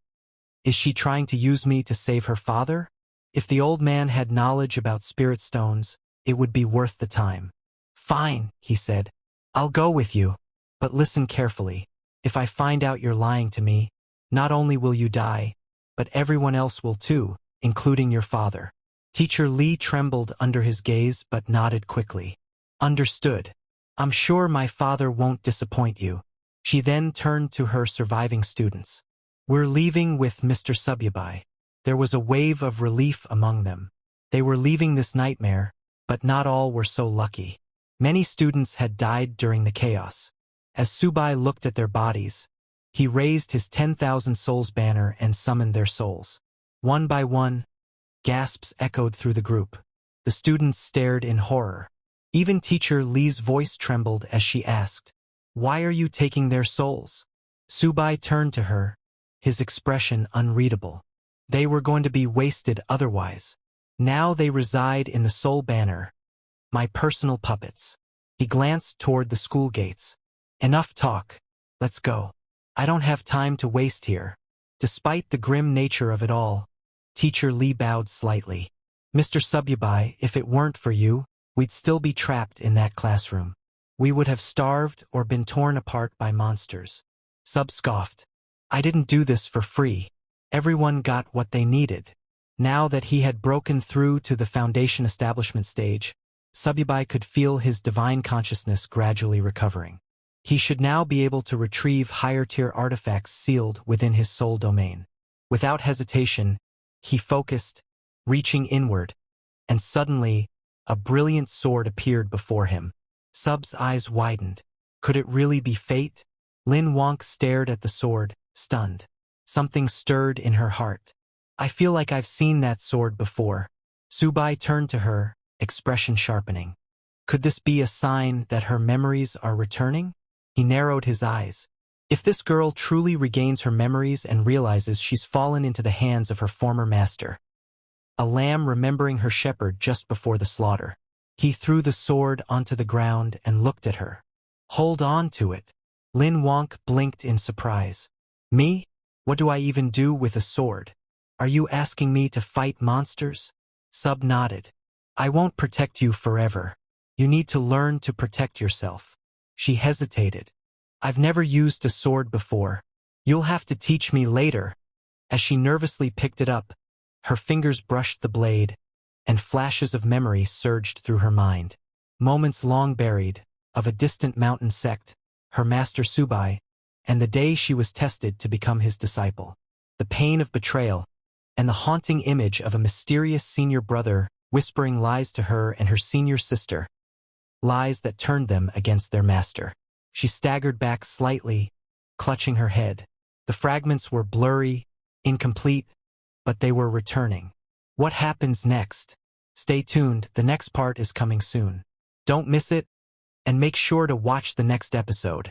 is she trying to use me to save her father? If the old man had knowledge about spirit stones, it would be worth the time." "Fine," he said. "I'll go with you. But listen carefully. If I find out you're lying to me, not only will you die, but everyone else will too, including your father." Teacher Lee trembled under his gaze but nodded quickly. "Understood. I'm sure my father won't disappoint you." She then turned to her surviving students. "We're leaving with Mr. Sububi." There was a wave of relief among them. They were leaving this nightmare, but not all were so lucky. Many students had died during the chaos. As Sububi looked at their bodies, he raised his 10,000 souls banner and summoned their souls. One by one, gasps echoed through the group. The students stared in horror. Even Teacher Lee's voice trembled as she asked, "Why are you taking their souls?" Sububi turned to her, his expression unreadable. "They were going to be wasted otherwise. Now they reside in the soul banner, my personal puppets." He glanced toward the school gates. "Enough talk. Let's go. I don't have time to waste here." Despite the grim nature of it all, Teacher Lee bowed slightly. "Mr. Sububi, if it weren't for you, we'd still be trapped in that classroom. We would have starved or been torn apart by monsters." Sub scoffed. I didn't do this for free. Everyone got what they needed. Now that he had broken through to the foundation establishment stage, Sububi could feel his divine consciousness gradually recovering. He should now be able to retrieve higher-tier artifacts sealed within his soul domain. Without hesitation, he focused, reaching inward, and suddenly, a brilliant sword appeared before him. Sub's eyes widened. Could it really be fate? Lin Wonk stared at the sword, stunned. Something stirred in her heart. I feel like I've seen that sword before. Subai turned to her, expression sharpening. Could this be a sign that her memories are returning? He narrowed his eyes. If this girl truly regains her memories and realizes she's fallen into the hands of her former master. A lamb remembering her shepherd just before the slaughter. He threw the sword onto the ground and looked at her. Hold on to it. Lin Wonk blinked in surprise. Me? What do I even do with a sword? Are you asking me to fight monsters? Sub nodded. I won't protect you forever. You need to learn to protect yourself. She hesitated. I've never used a sword before. You'll have to teach me later. As she nervously picked it up, her fingers brushed the blade, and flashes of memory surged through her mind. Moments long buried, of a distant mountain sect, her master Subai, and the day she was tested to become his disciple. The pain of betrayal, and the haunting image of a mysterious senior brother whispering lies to her and her senior sister. Lies that turned them against their master. She staggered back slightly, clutching her head. The fragments were blurry, incomplete, but they were returning. What happens next? Stay tuned, the next part is coming soon. Don't miss it, and make sure to watch the next episode.